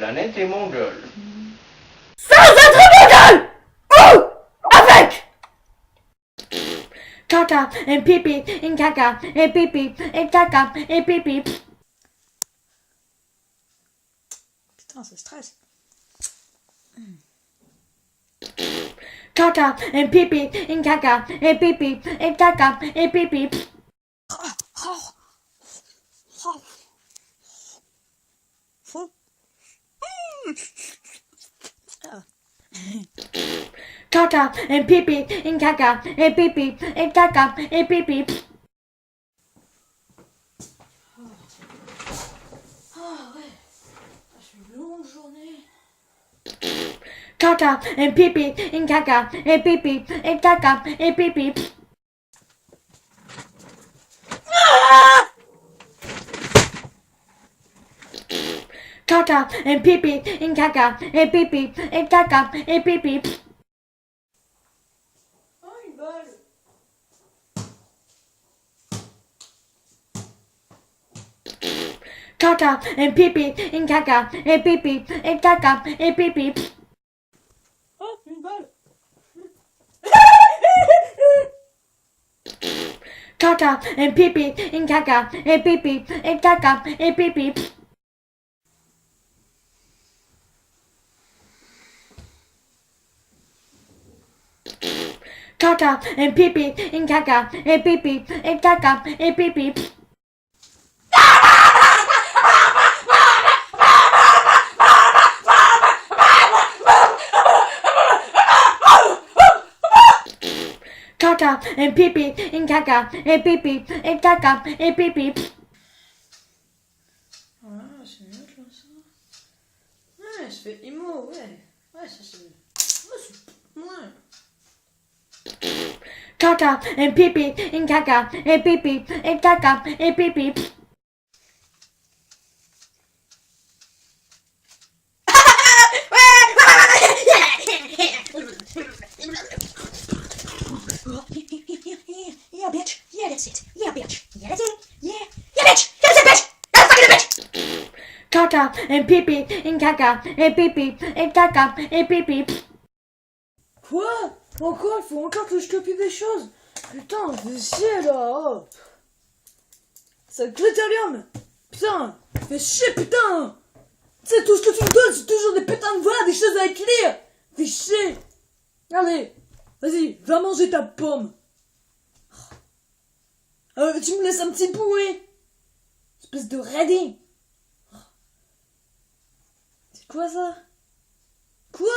planète est mongole. Sans être mongol! Ou avec! Caca et pipi, et caca et pipi, et caca et pipi. Putain, ça stresse. Caca et pipi, et caca et pipi, et caca et pipi. Caca et pipi, et caca et pipi, et caca et pipi. Ah ouais, c'est une longue journée. Caca et pipi, et caca et pipi, et caca et pipi. Caca et pipi, et caca et pipi, et caca et pipi. Oh, une balle. Caca et pipi, et caca et pipi, et caca et pipi. Oh, une balle. Caca et pipi, et caca et pipi, et caca et pipi. Caca et pipi, et caca et pipi, et caca et pipi. Caca et pipi, et caca et pipi, et caca et pipi. Ah, c'est mieux comme ça. Ouais, je fais emo, ouais. Ouais, ça c'est... Ouais, c'est... Ouais. Caca et pipi, et caca et pipi, et caca et pipi. Yeah, bitch. Yeah, that's it. Yeah, bitch. Yeah, that's it. Yeah. Yeah, bitch. Yeah, that's it, bitch. That's fucking it, bitch. Caca et pipi, et caca et pipi, et caca et pipi. Quoi? Encore, il faut encore que je copie des choses. Putain, fais chier là. Oh. C'est le critérium. Putain, fais chier, putain. Tu sais, tout ce que tu me donnes, c'est toujours des putains de voix, des choses à écrire. Fais chier. Allez, vas-y, va manger ta pomme. Tu me laisses un petit bout, oui. Espèce de radin. C'est quoi ça? Quoi?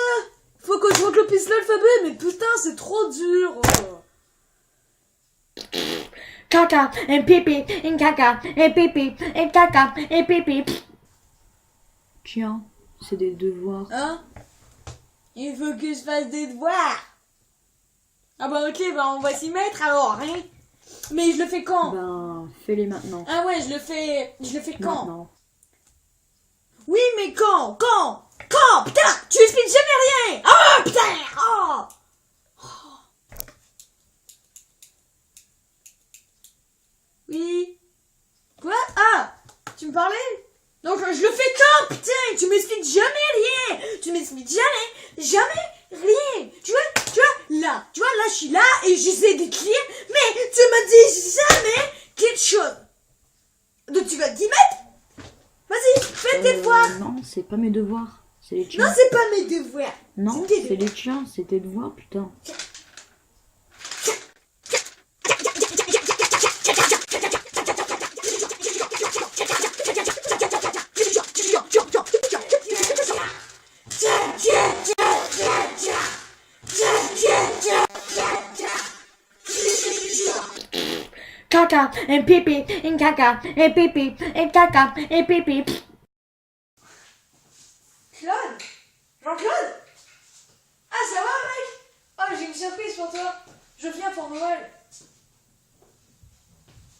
Faut que je recopisse l'alphabet, mais putain, c'est trop dur. Oh. Caca et pipi, et caca et pipi, et caca et pipi. Tiens, c'est des devoirs. Hein? Il faut que je fasse des devoirs. Ah bah ok, bah on va s'y mettre alors, hein? Mais je le fais quand? Ben, fais-les maintenant. Ah ouais, je le fais quand? Maintenant. Oui, mais quand? Quand? Putain, tu expliques jamais rien! Ah, putain! Oh! Oui? Quoi? Ah! Tu me parlais? Donc je le fais quand? Putain, tu m'expliques jamais rien! Tu m'expliques jamais rien! Tu vois, là, je suis là et j'essaie d'écrire, mais tu me dis jamais quelque chose! Donc tu vas t'y mettre? Vas-y, fais tes devoirs! Non, c'est pas mes devoirs. C'est les tiens. Non, c'est pas mes devoirs! Non, c'est tes c'est les tiens, c'est tes devoirs, putain. Caca et pipi, et caca et pipi, et caca et pipi. Claude? Jean-Claude? Ah, ça va, mec? Oh, j'ai une surprise pour toi. Je viens pour Noël.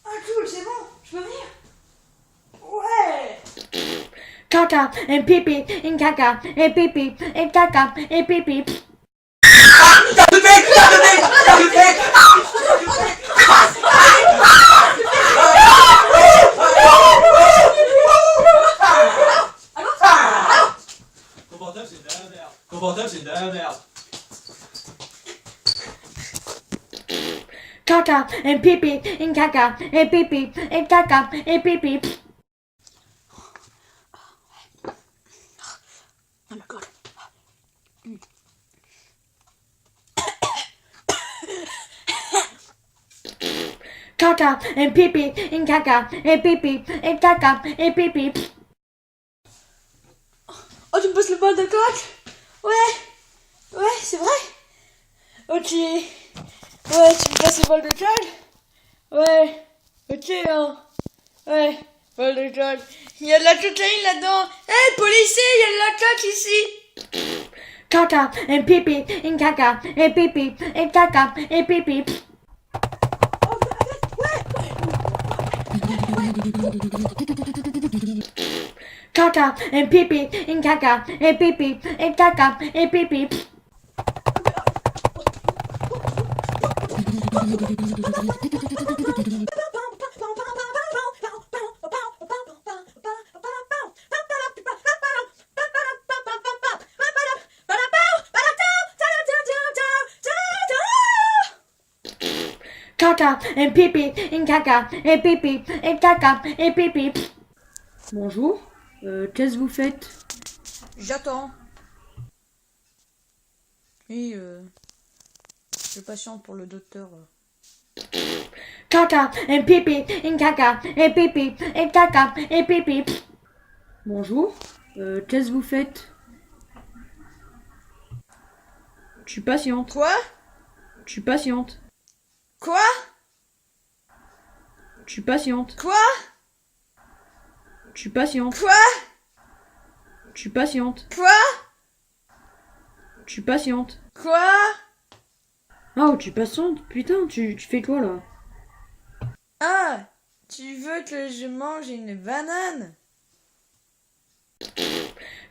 Ah, cool, c'est bon, je peux venir? Ouais! Caca et pipi, et caca et pipi, et caca et pipi. Ah merde. Caca et pipi et caca et pipi et caca et pipi. Oh my god. Caca et pipi et caca et pipi et caca et pipi. Oh, tu me passes le bol de coque? Ouais. Ouais, c'est vrai? Ok. Ouais, tu me passes le bol de colle? Ouais. Ok, hein. Ouais. Bol de colle. Il y a de la cocaïne là-dedans. Hé, policier, il y a de la coque ici. Caca et pipi et caca et pipi et caca et pipi. Caca et pipi et caca et pipi et caca et pipi. Caca et pipi et caca et pipi et caca et pipi. Bonjour. Qu'est-ce que vous faites? J'attends. Oui, je patiente pour le docteur. Caca et pipi et caca et pipi et caca et pipi. Bonjour. Qu'est-ce que vous faites? Je suis patiente. Quoi? Je suis patiente. Quoi? Je suis patiente. Quoi? Je suis patiente. Quoi? Je suis patiente. Quoi? Je suis patiente. Quoi? Oh, tu es patiente? Putain, tu fais quoi là? Ah, tu veux que je mange une banane?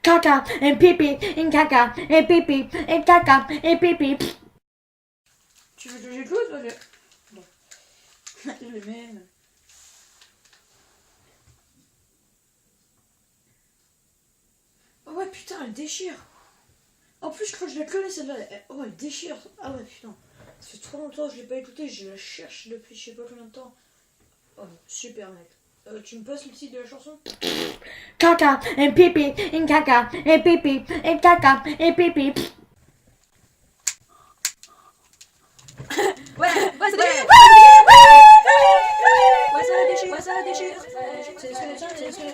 Caca et pipi et caca et pipi et caca et pipi. Tu veux que j'écoute? Parce que... Bon. Je le mets. Oh ouais, putain, elle déchire. En plus, je crois que je la connais celle-là. Oh, elle déchire. Ah ouais, putain. Ça fait trop longtemps que je l'ai pas écoutée. Je la cherche depuis je sais pas combien de temps. Oh, super, mec. Tu me passes le titre de la chanson? Caca et pipi et caca et pipi et caca et pipi. Ouais, ça déchire. Ouais, ça déchire. C'est ce que c'est ce que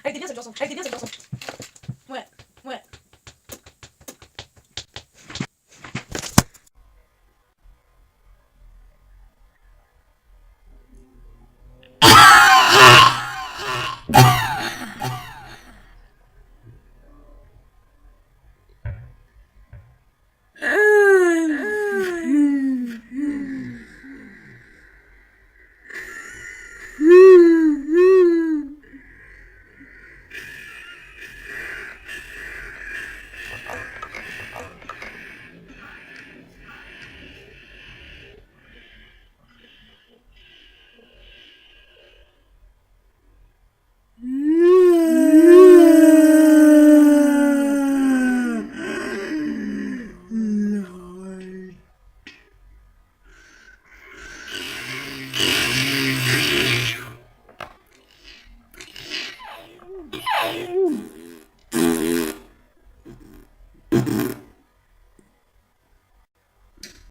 Elle était bien cette chanson. Elle était bien cette chanson.